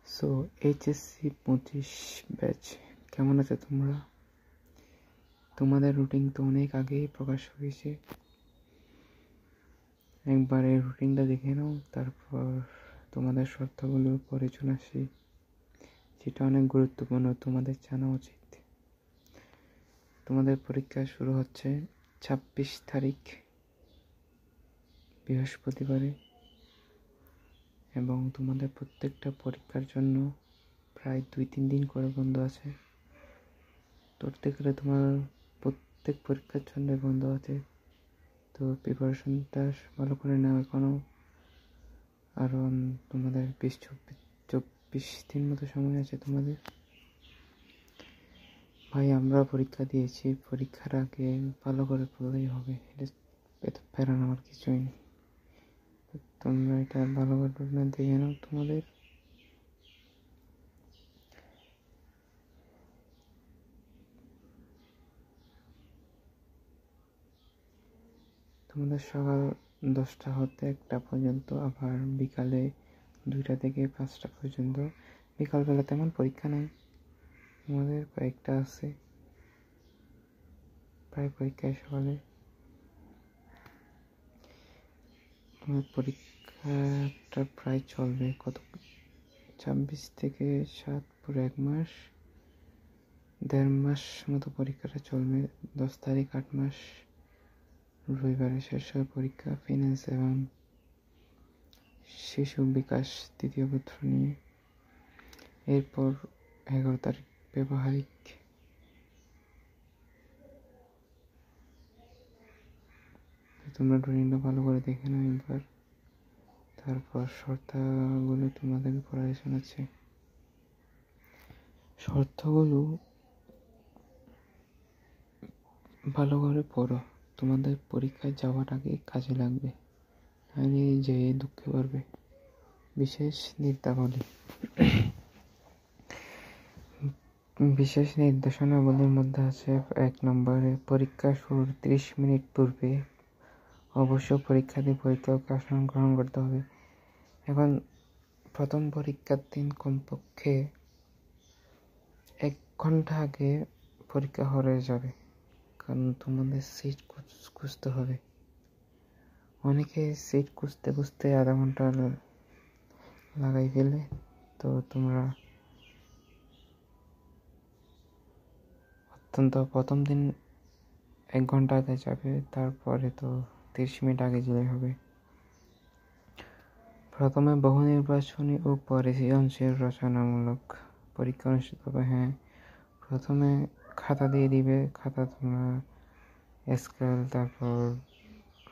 So HSC 25 batch কেমন আছো তোমরা? তোমাদের রুটিন তো অনেক আগেই প্রকাশ হয়েছে, একবার এই রুটিনটা দেখে নাও, তারপর তোমাদের শর্তগুলো পরে চলে আসি, যেটা অনেক গুরুত্বপূর্ণ, তোমাদের জানা উচিত। তোমাদের পরীক্ষা শুরু হচ্ছে 26 তারিখ বৃহস্পতিবারে, এবং তোমাদের প্রত্যেকটা পরীক্ষার জন্য প্রায় 2-3 দিন করে বন্ধ আছে। ধরতে গেলে তোমার প্রত্যেক পরীক্ষার জন্য বন্ধ আছে। তো প্রিপারেশনটা ভালো করে নাও এখনও, কারণ তোমাদের 24 দিন মতো সময় আছে তোমাদের। ভাই আমরা পরীক্ষা দিয়েছি, পরীক্ষার আগে ভালো করে পড়লেই হবে, এত প্যারা আমার কিছুই নেই। তোমরা এটা ভালো করে দেখে নাও। তোমাদের সকাল 10টা হতে 1টা পর্যন্ত, আবার বিকালে 2টা থেকে 5টা পর্যন্ত। বিকালবেলা তেমন পরীক্ষা নেই, আমাদের কয়েকটা আছে, প্রায় পরীক্ষায় সকালে। আমার পরীক্ষাটা প্রায় চলবে 26 থেকে 7, পুরো 1 মাস, 1.5 মাস মতো পরীক্ষাটা চলবে। 10 তারিখ 8 মাস রবিবারে শেষ হয় পরীক্ষা, ফিনান্স এবং শিশু বিকাশ 2য় পত্র নিয়ে। এরপর 11 তারিখ ব্যবহারিক। তোমরা রুটিনটা ভালো করে দেখে নাও একবার, তারপর শর্তগুলো তোমাদের পড়ায় শোনাচ্ছে। শর্তগুলো ভালো করে পড়ো, তোমাদের পরীক্ষায় যাওয়ার আগে কাজে লাগবে, নাহলে যে দুঃখে পারবে। বিশেষ নির্দেশনাবলীর মধ্যে আছে 1 নম্বরে, পরীক্ষা শুরুর 30 মিনিট পূর্বে অবশ্য পরীক্ষার্থী পরীক্ষাকে আসন গ্রহণ করতে হবে। এখন প্রথম পরীক্ষার দিন কমপক্ষে 1 ঘন্টা আগে পরীক্ষা হয়ে যাবে, কারণ তোমাদের সিট খুঁজতে হবে। অনেকে সিট খুঁজতে খুঁজতে আধা ঘন্টা লাগাই ফেলে। তো তোমরা প্রথম দিন 1 ঘন্টা আগে যাবে, তারপরে তো 30 মিনিট আগে গেলে হবে। প্রথমে বহু নির্বাচনী ও পরে সৃজনশীল রচনামূলক পরীক্ষা অনুষ্ঠিত হবে। হ্যাঁ, প্রথমে খাতা দিয়ে দিবে, খাতা তোমরা স্কেল, তারপর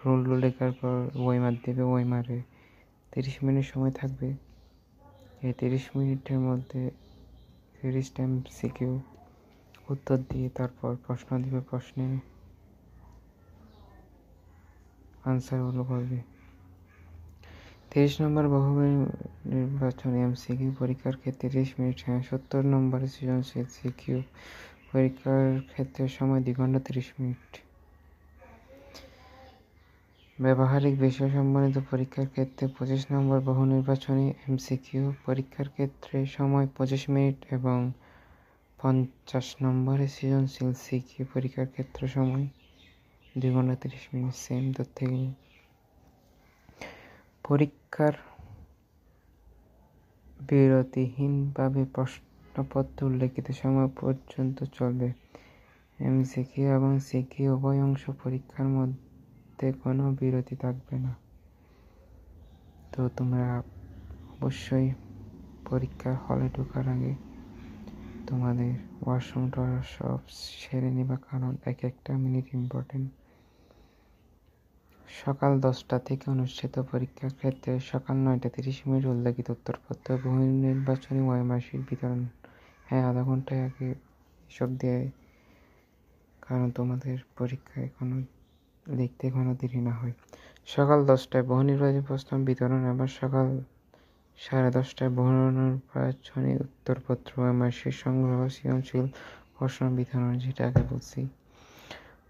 রুল লেখার পর ওয়াইমার দেবে, ওয়াইমারে 30 মিনিট সময় থাকবে। এই 30 মিনিটের মধ্যে 30টা MCQ উত্তর দিয়ে তারপর প্রশ্ন দিবে, প্রশ্নে আনসারগুলো করবে। 30 নম্বর বহুমুখী নির্বাচনী MCQ পরীক্ষার ক্ষেত্রে 30 মিনিট। 70 নম্বরের সৃজনশীল CQ পরীক্ষার ক্ষেত্রে সময় 2 ঘন্টা 30 মিনিট। ব্যবহারিক বিষয় সম্বন্ধিত পরীক্ষার ক্ষেত্রে 25 নম্বর বহু নির্বাচনী MCQ পরীক্ষার ক্ষেত্রে সময় 25 মিনিট, এবং 50 নম্বরের সৃজনশীল CQ পরীক্ষার ক্ষেত্রে সময় 2 ঘন্টা 30 মিনিট। সেম তথ্যে পরীক্ষার বিরতিহীনভাবে প্রশ্নপত্র উল্লেখিত সময় পর্যন্ত চলবে। MCQ এবং CQ উভয় অংশ পরীক্ষার মধ্যে কোনো বিরতি থাকবে না। তো তোমরা অবশ্যই পরীক্ষার হলে ঢোকার আগে তোমাদের ওয়াশরুমটা সব সেরে নিবা, কারণ একটা মিনিট ইম্পর্টেন্ট। সকাল 10টা থেকে অনুষ্ঠিত পরীক্ষার ক্ষেত্রে সকাল 9টা 30 মিনিট উল্লেখিত উত্তরপত্র বহু নির্বাচনী ওয়াইমার্কশিট বিতরণ। হ্যাঁ, আধা ঘন্টায় আগে এসব দেয়, কারণ তোমাদের পরীক্ষা লিখতে এখনো দেরি না হয়। সকাল 10টায় বহু নির্বাচনী প্রশ্ন বিতরণ, আবার সকাল 10:30টায় বহু নির্বাচনী উত্তরপত্র ওয়াইমার্কশিট সংগ্রহ, সৃজনশীল প্রশ্ন বিতরণ, যেটা আগে বলছি।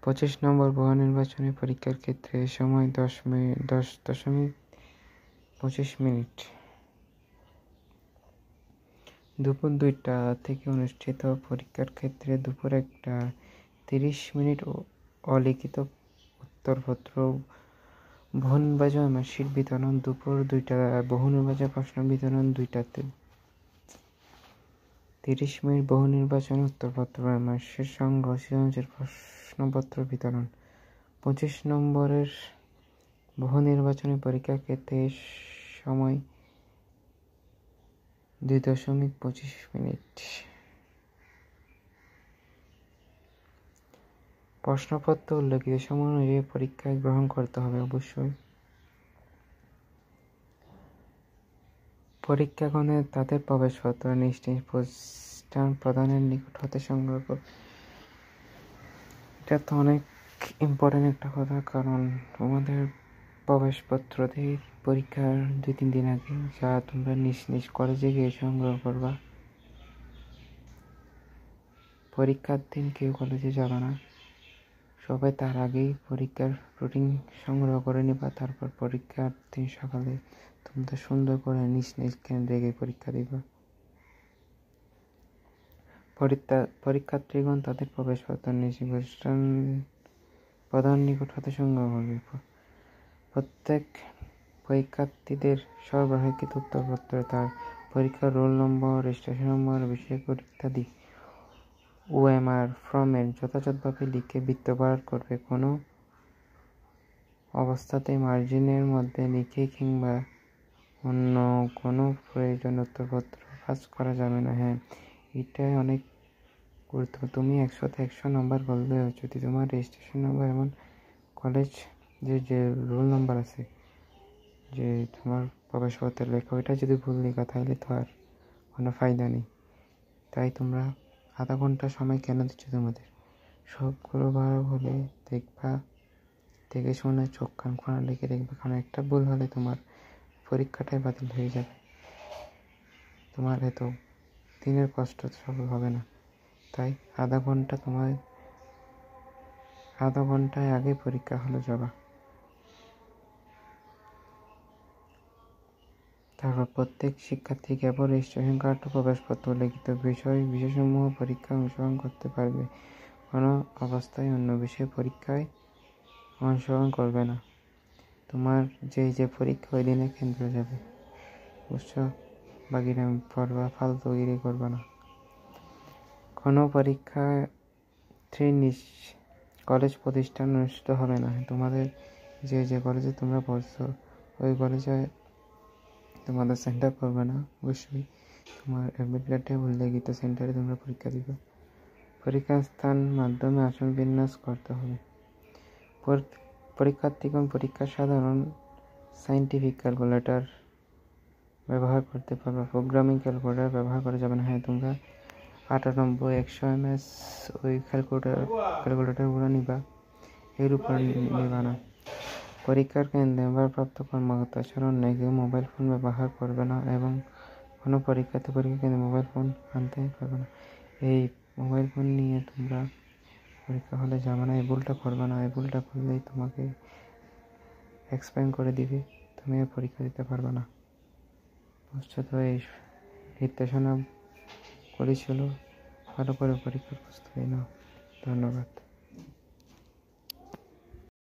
25 নম্বর বহু নির্বাচনী পরীক্ষার ক্ষেত্রে সময় 10.25 মিনিট। দুপুর 2টা থেকে অনুষ্ঠিত পরীক্ষার ক্ষেত্রে দুপুর 1টা 30 অলিখিত উত্তরপত্র বহুনির্বাচনী ওয়েমার্কশিট বিতরণ। দুপুর 2টা বহুনির্বাচনী প্রশ্ন বিতরণ। 2টা 30 বহুনির্বাচনী উত্তরপত্র ওয়েমার্কশিট সংগ্রহ। সৃজনশীল প্রশ্নপত্র বিতরণ। 25 নম্বরের বহুনির্বাচনী পরীক্ষার ক্ষেত্রে সময় 2.25 প্রশ্নপত্র উল্লেখিত সময় অনুযায়ী পরীক্ষায় গ্রহণ করতে হবে। অবশ্যই পরীক্ষাগণে তাদের প্রবেশপত্র নিজ নিজ প্রতিষ্ঠান প্রধানের নিকট হতে সংগ্রহ করবে। এটা তো অনেক ইম্পর্টেন্ট একটা কথা, কারণ তোমাদের প্রবেশপত্র দিয়ে পরীক্ষার 2-3 দিন আগে যা তোমরা নিজ নিজ কলেজে গিয়ে সংগ্রহ করবা। পরীক্ষার দিন কেউ কলেজে যাবে না, সবাই তার আগেই পরীক্ষার রুটিন সংগ্রহ করে নিবা। তারপর পরীক্ষার দিন সকালে তোমরা সুন্দর করে নিজ নিজ কেন্দ্রে গিয়ে পরীক্ষা দিবা। পরীক্ষার্থীগণ তাদের প্রবেশপত্র নিজ প্রতিষ্ঠান প্রধান নিকট হতে সংগ্রহ করবে। প্রত্যেক পরীক্ষার্থীদের সরবরাহকৃত উত্তরপত্র, তার পরীক্ষার রোল নম্বর, রেজিস্ট্রেশন নম্বর, বিষয়কোড ইত্যাদি ওএমআর ফর্মে যথাযথভাবে লিখে বৃত্তবার করবে। কোনো অবস্থাতেই মার্জিনের মধ্যে লিখে কিংবা অন্য কোনো প্রয়োজন উত্তরপত্র পাস করা যাবে না। হ্যাঁ, এটাই অনেক গুরুত্বপূর্ণ। তুমি 100তে 100 নম্বর করলেও যদি তোমার রেজিস্ট্রেশন নম্বর এমন কলেজ যে রোল নম্বর আছে, যে তোমার প্রবেশপত্রের লেখা, ওইটা যদি ভুল লেখা, তাহলে তো আর কোনো ফায়দা নেই। তাই তোমরা আধা ঘন্টা সময় কেন দিচ্ছ? তোমাদের সবগুলো ভালো হলে দেখবা, দেখে শুনে চোখ কান খোলা লেগে দেখবে, কারণ একটা ভুল হলে তোমার পরীক্ষাটাই বাতিল হয়ে যাবে। তোমার এত দিনের কষ্ট সফল হবে না। তাই আধা ঘন্টায় আগে পরীক্ষা হলে যাবা। তারপর প্রত্যেক শিক্ষার্থী কেবল রেজিস্ট্রেশন কার্ড ও প্রবেশপত্র লিখিত বিষয়সমূহ পরীক্ষায় অংশগ্রহণ করতে পারবে। কোনো অবস্থায় অন্য বিষয়ে পরীক্ষায় অংশগ্রহণ করবে না। তোমার যে পরীক্ষা ওই দিনে কেন্দ্র যাবে, বুঝছো? বাকিটা পড়বা, ফালতুগিরি করবা না। কোনো পরীক্ষার্থী নিজ কলেজ প্রতিষ্ঠান অনুষ্ঠিত হবে না। তোমাদের যে কলেজে তোমরা পড়ছো ওই কলেজে তোমাদের সেন্টার করবে না। অবশ্যই তোমার অ্যাডমিট কার্ডে উল্লেখিত সেন্টারে তোমরা পরীক্ষা দিবে। পরীক্ষার স্থান, মাধ্যমে আসন বিন্যাস করতে হবে। পরীক্ষার্থীগণ পরীক্ষার সাধারণ সায়েন্টিফিক ক্যালকুলেটর ব্যবহার করতে পারবে, প্রোগ্রামিং ক্যালকুলেটর ব্যবহার করা যাবে না। হ্যাঁ, তোমরা 98 100 ms ওই ক্যালকুলেটরগুলো নিবা, এর উপর নিবা না। পরীক্ষার কেন্দ্রে ভারপ্রাপ্ত কর্মকর্তা ছাড়া অন্য কেউ মোবাইল ফোন ব্যবহার করবে না এবং কোনো পরীক্ষার্থী পরীক্ষা কেন্দ্রে মোবাইল ফোন আনতে পারবে না। এই মোবাইল ফোন নিয়ে তোমরা পরীক্ষা হলে যাবে না, এই ভুলটা করবে না। এই ভুলটা করলেই তোমাকে এক্সপ্লেন করে দিবে, তুমি পরীক্ষা দিতে পারবে না। বুঝছো তো? এই নির্দেশনা করেছিল, ভালো করে পরীক্ষার প্রস্তুতি নাও। ধন্যবাদ।